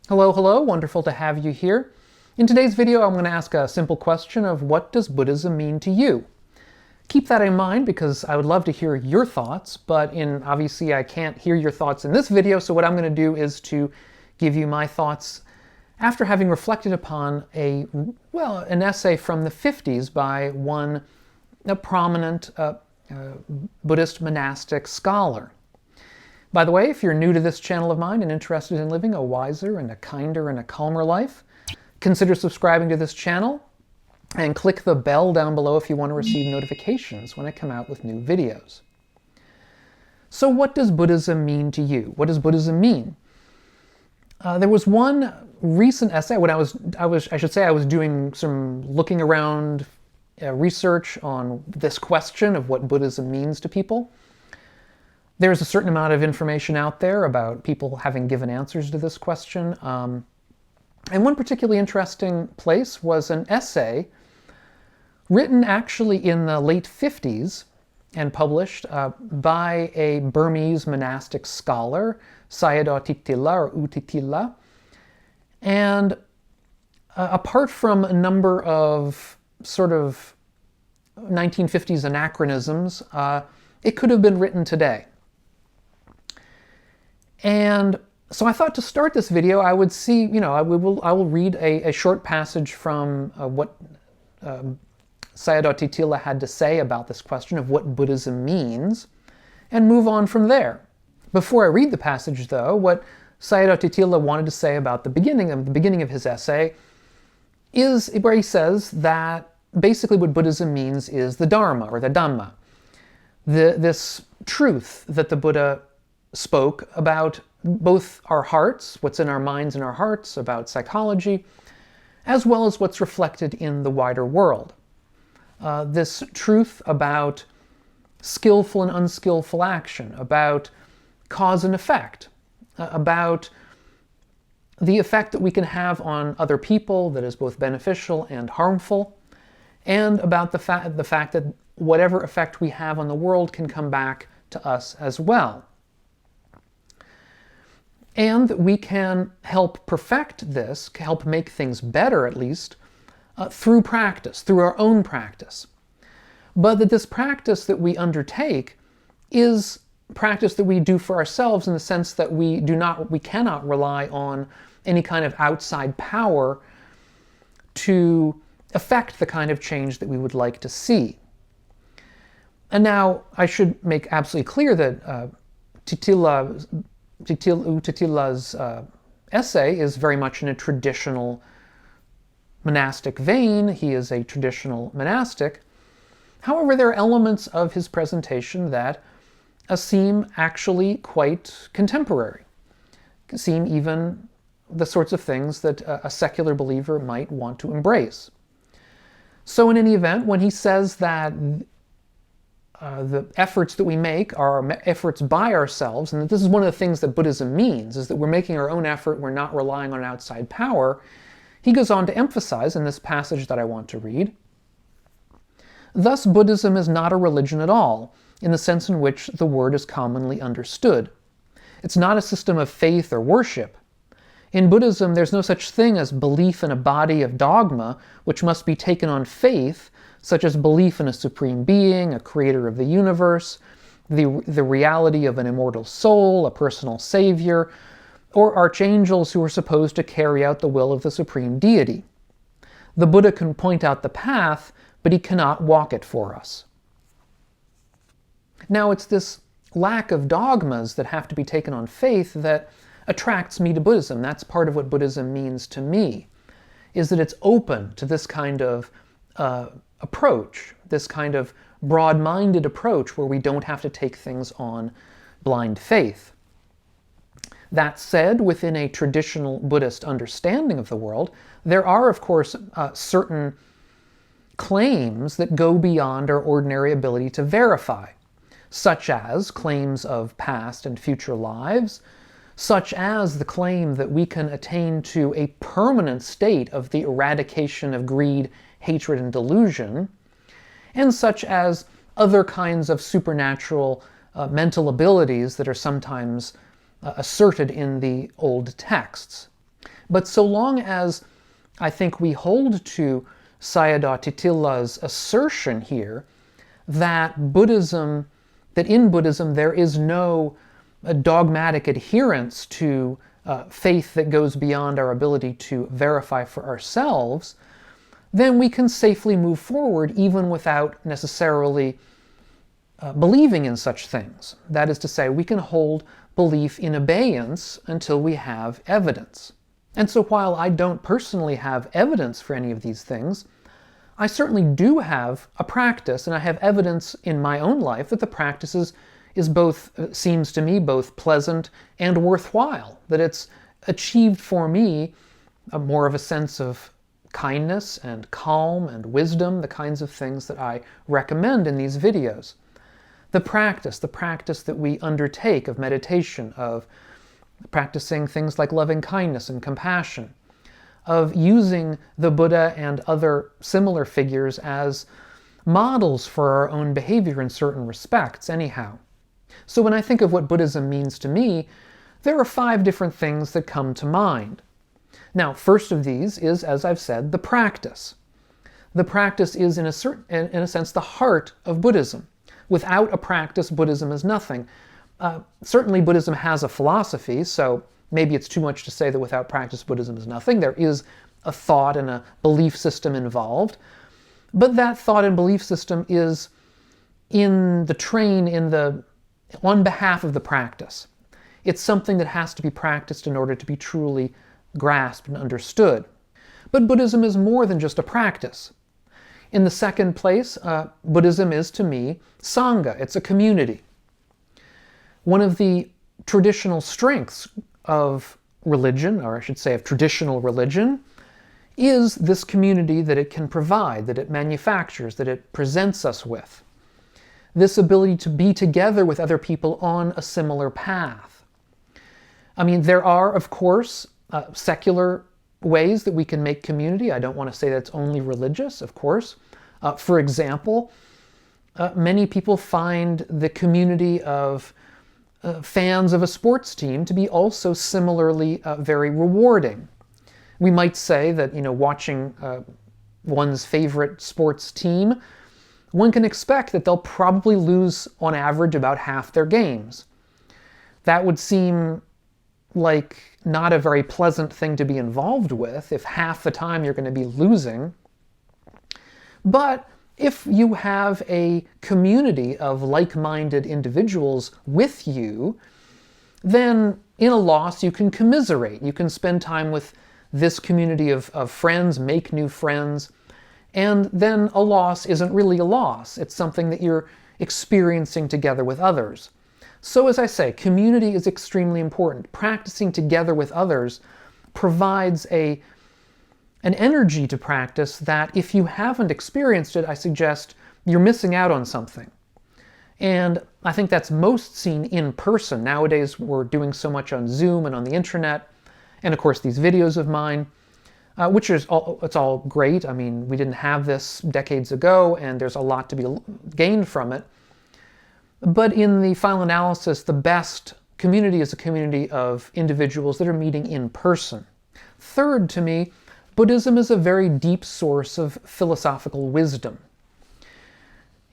Hello, hello, wonderful to have you here. In today's video, I'm going to ask a simple question of what does Buddhism mean to you? Keep that in mind because I would love to hear your thoughts, but obviously I can't hear your thoughts in this video, so what I'm going to do is to give you my thoughts after having reflected upon an essay from the 50s by a prominent Buddhist monastic scholar. By the way, if you're new to this channel of mine and interested in living a wiser and a kinder and a calmer life, consider subscribing to this channel and click the bell down below if you want to receive notifications when I come out with new videos. So what does Buddhism mean to you? What does Buddhism mean? There was one recent essay when I was doing some looking around research on this question of what Buddhism means to people. There's a certain amount of information out there about people having given answers to this question. And one particularly interesting place was an essay written actually in the late 50s and published by a Burmese monastic scholar, Sayadaw Thittila or Thittila. And apart from a number of sort of 1950s anachronisms, it could have been written today. And so I thought to start this video, I would see, I will read a short passage from what Sayadaw Thittila had to say about this question of what Buddhism means, and move on from there. Before I read the passage, though, what Sayadaw Thittila wanted to say about the beginning of his essay is where he says that basically what Buddhism means is the Dharma or the Dhamma, this truth that the Buddha spoke about both our hearts, what's in our minds and our hearts, about psychology, as well as what's reflected in the wider world. This truth about skillful and unskillful action, about cause and effect, about the effect that we can have on other people that is both beneficial and harmful, and about the fact that whatever effect we have on the world can come back to us as well. And we can help perfect this, help make things better at least, through practice, through our own practice. But that this practice that we undertake is practice that we do for ourselves in the sense that we cannot rely on any kind of outside power to affect the kind of change that we would like to see. And now I should make absolutely clear that Thittila's essay is very much in a traditional monastic vein. He is a traditional monastic. However, there are elements of his presentation that seem actually quite contemporary, seem even the sorts of things that a secular believer might want to embrace. So in any event, when he says that the efforts that we make are efforts by ourselves, and that this is one of the things that Buddhism means, is that we're making our own effort, we're not relying on outside power, he goes on to emphasize in this passage that I want to read, "Thus Buddhism is not a religion at all, in the sense in which the word is commonly understood. It's not a system of faith or worship. In Buddhism, there's no such thing as belief in a body of dogma which must be taken on faith, such as belief in a supreme being, a creator of the universe, the reality of an immortal soul, a personal savior, or archangels who are supposed to carry out the will of the supreme deity. The Buddha can point out the path, but he cannot walk it for us." Now, it's this lack of dogmas that have to be taken on faith that attracts me to Buddhism. That's part of what Buddhism means to me, is that it's open to this kind of approach, this kind of broad-minded approach where we don't have to take things on blind faith. That said, within a traditional Buddhist understanding of the world, there are, of course, certain claims that go beyond our ordinary ability to verify, such as claims of past and future lives, such as the claim that we can attain to a permanent state of the eradication of greed, hatred, and delusion, and such as other kinds of supernatural mental abilities that are sometimes asserted in the old texts. But so long as I think we hold to Sayadaw Thittila's assertion here that in Buddhism there is no dogmatic adherence to faith that goes beyond our ability to verify for ourselves, then we can safely move forward even without necessarily believing in such things. That is to say, we can hold belief in abeyance until we have evidence. And so while I don't personally have evidence for any of these things, I certainly do have a practice, and I have evidence in my own life that the practice is both, seems to me, both pleasant and worthwhile, that it's achieved for me more of a sense of kindness and calm and wisdom, the kinds of things that I recommend in these videos. The practice that we undertake of meditation, of practicing things like loving kindness and compassion, of using the Buddha and other similar figures as models for our own behavior in certain respects anyhow. So when I think of what Buddhism means to me, there are 5 different things that come to mind. Now, first of these is, as I've said, the practice. The practice is, in a sense, the heart of Buddhism. Without a practice, Buddhism is nothing. Certainly Buddhism has a philosophy, so maybe it's too much to say that without practice, Buddhism is nothing. There is a thought and a belief system involved, but that thought and belief system is on behalf of the practice. It's something that has to be practiced in order to be truly grasped and understood. But Buddhism is more than just a practice. In the second place, Buddhism is, to me, Sangha. It's a community. One of the traditional strengths of religion, or I should say of traditional religion, is this community that it can provide, that it manufactures, that it presents us with. This ability to be together with other people on a similar path. I mean, there are, of course, secular ways that we can make community. I don't want to say that it's only religious, of course. For example, many people find the community of fans of a sports team to be also similarly very rewarding. We might say that, watching one's favorite sports team, one can expect that they'll probably lose on average about half their games. That would seem like not a very pleasant thing to be involved with if half the time you're going to be losing. But if you have a community of like-minded individuals with you, then in a loss you can commiserate. You can spend time with this community of friends, make new friends, and then a loss isn't really a loss. It's something that you're experiencing together with others. So as I say, community is extremely important. Practicing together with others provides an energy to practice that if you haven't experienced it, I suggest you're missing out on something. And I think that's most seen in person. Nowadays we're doing so much on Zoom and on the internet, and of course these videos of mine, which is it's all great. I mean, we didn't have this decades ago, and there's a lot to be gained from it. But in the final analysis, the best community is a community of individuals that are meeting in person. Third, to me, Buddhism is a very deep source of philosophical wisdom.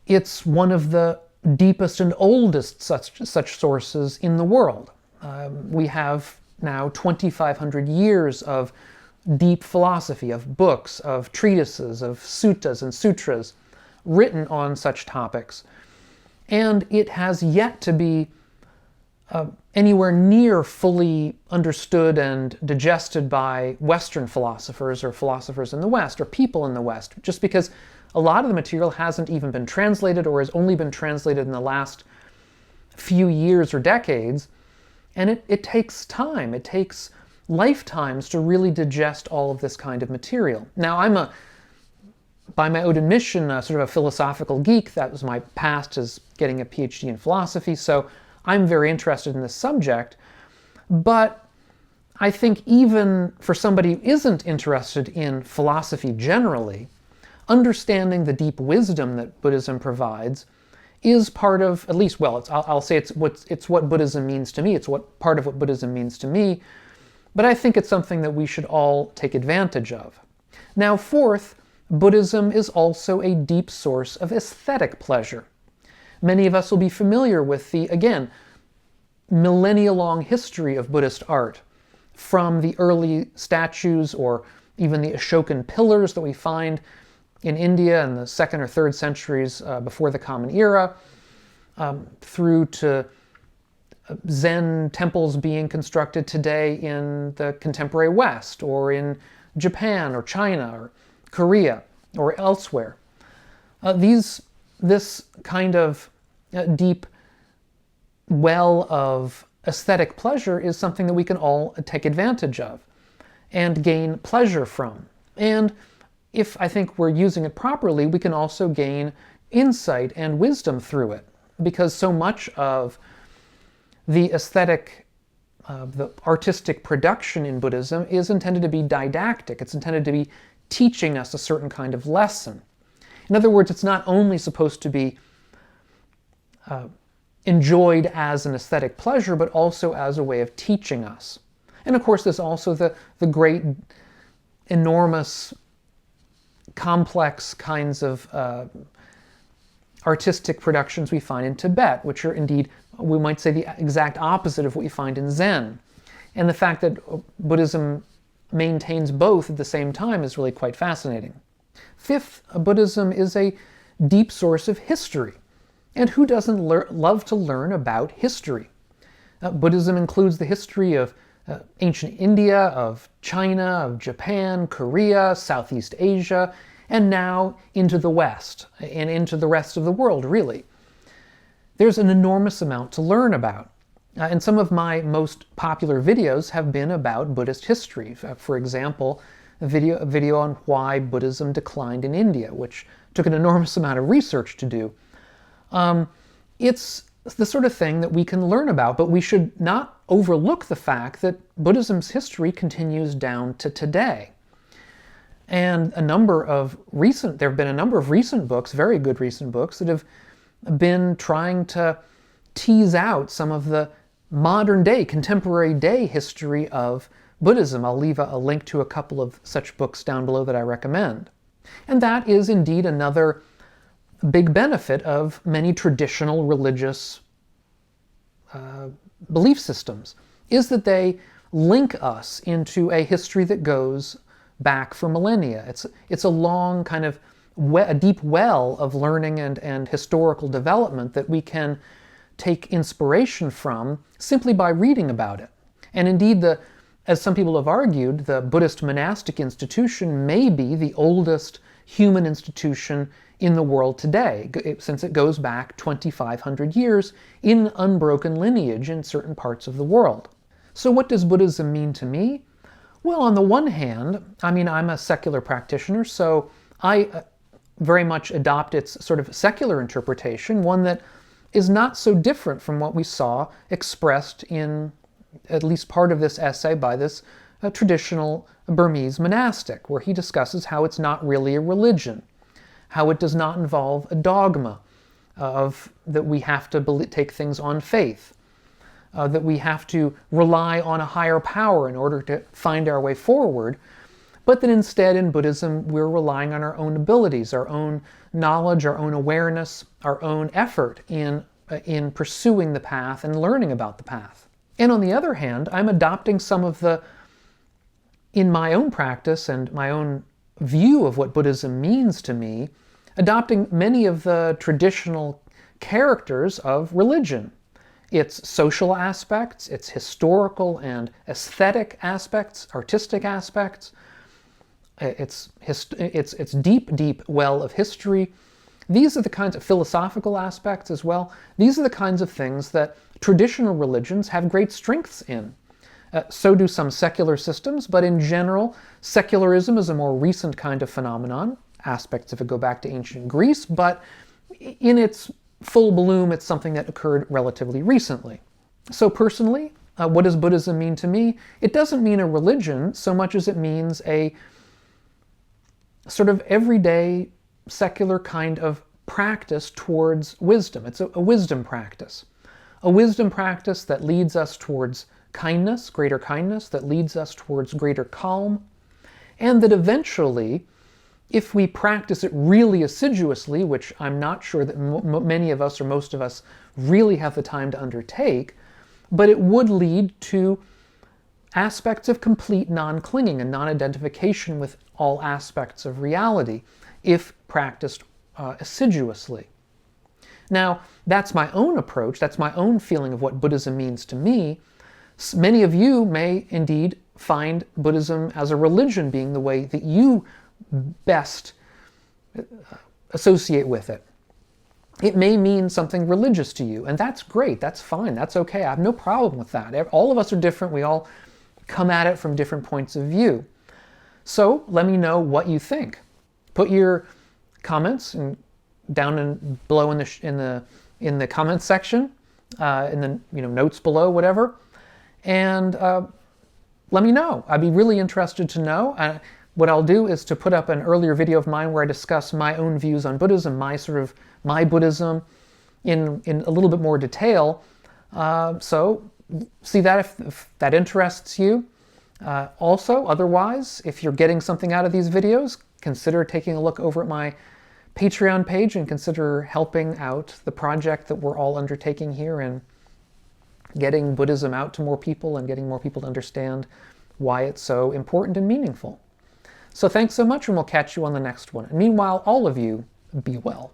It's one of the deepest and oldest such sources in the world. We have now 2,500 years of deep philosophy, of books, of treatises, of suttas and sutras written on such topics. And it has yet to be anywhere near fully understood and digested by Western philosophers or philosophers in the West or people in the West, just because a lot of the material hasn't even been translated or has only been translated in the last few years or decades. And it takes time. It takes lifetimes to really digest all of this kind of material. Now, I'm by my own admission, sort of a philosophical geek. That was my past as getting a PhD in philosophy, so I'm very interested in this subject. But I think even for somebody who isn't interested in philosophy generally, understanding the deep wisdom that Buddhism provides is part of, at least, well, I'll say it's what Buddhism means to me. It's part of what Buddhism means to me, but I think it's something that we should all take advantage of. Now, fourth, Buddhism is also a deep source of aesthetic pleasure. Many of us will be familiar with the, again, millennia-long history of Buddhist art, from the early statues or even the Ashokan pillars that we find in India in the 2nd or 3rd centuries before the Common Era, through to Zen temples being constructed today in the contemporary West, or in Japan, or China, or Korea, or elsewhere. This kind of deep well of aesthetic pleasure is something that we can all take advantage of and gain pleasure from. And if I think we're using it properly, we can also gain insight and wisdom through it, because so much of the aesthetic, the artistic production in Buddhism is intended to be didactic. It's intended to be teaching us a certain kind of lesson. In other words, it's not only supposed to be enjoyed as an aesthetic pleasure, but also as a way of teaching us. And of course, there's also the great, enormous, complex kinds of artistic productions we find in Tibet, which are indeed, we might say, the exact opposite of what you find in Zen. And the fact that Buddhism maintains both at the same time is really quite fascinating. Fifth, Buddhism is a deep source of history. And who doesn't love to learn about history? Buddhism includes the history of ancient India, of China, of Japan, Korea, Southeast Asia, and now into the West, and into the rest of the world, really. There's an enormous amount to learn about. And some of my most popular videos have been about Buddhist history. For example, a video on why Buddhism declined in India, which took an enormous amount of research to do. It's the sort of thing that we can learn about, but we should not overlook the fact that Buddhism's history continues down to today. And there have been a number of recent books, very good recent books, that have been trying to tease out some of the modern day, contemporary day history of Buddhism. I'll leave a link to a couple of such books down below that I recommend. And that is indeed another big benefit of many traditional religious belief systems, is that they link us into a history that goes back for millennia. It's a long kind of a deep well of learning and historical development that we can take inspiration from simply by reading about it. And indeed, as some people have argued, the Buddhist monastic institution may be the oldest human institution in the world today, since it goes back 2,500 years in unbroken lineage in certain parts of the world. So what does Buddhism mean to me? Well, on the one hand, I'm a secular practitioner, so I very much adopt its sort of secular interpretation, one that is not so different from what we saw expressed in at least part of this essay by this traditional Burmese monastic, where he discusses how it's not really a religion, how it does not involve a dogma that we have to take things on faith, that we have to rely on a higher power in order to find our way forward, but that instead in Buddhism we're relying on our own abilities, our own knowledge, our own awareness, our own effort in pursuing the path and learning about the path. And on the other hand, I'm adopting some of in my own practice and my own view of what Buddhism means to me, adopting many of the traditional characters of religion. Its social aspects, its historical and aesthetic aspects, artistic aspects, its deep well of history. These are the kinds of philosophical aspects as well. These are the kinds of things that traditional religions have great strengths in. So do some secular systems, but in general, secularism is a more recent kind of phenomenon. Aspects of it go back to ancient Greece, but in its full bloom, it's something that occurred relatively recently. So personally, what does Buddhism mean to me? It doesn't mean a religion so much as it means a sort of everyday secular kind of practice towards wisdom. It's a wisdom practice. A wisdom practice that leads us towards kindness, greater kindness, that leads us towards greater calm, and that eventually, if we practice it really assiduously, which I'm not sure that many of us or most of us really have the time to undertake, but it would lead to aspects of complete non-clinging and non-identification with all aspects of reality, if practiced assiduously. Now, that's my own approach, that's my own feeling of what Buddhism means to me. Many of you may indeed find Buddhism as a religion being the way that you best associate with it. It may mean something religious to you, and that's great, that's fine, that's okay. I have no problem with that. All of us are different, we all come at it from different points of view. So let me know what you think. Put your comments down below in the comments section, in the notes below, whatever, and let me know. I'd be really interested to know. What I'll do is to put up an earlier video of mine where I discuss my own views on Buddhism, my Buddhism in a little bit more detail. So see that if that interests you. Also, otherwise, if you're getting something out of these videos, consider taking a look over at my Patreon page and consider helping out the project that we're all undertaking here and getting Buddhism out to more people and getting more people to understand why it's so important and meaningful. So thanks so much, and we'll catch you on the next one. And meanwhile, all of you, be well.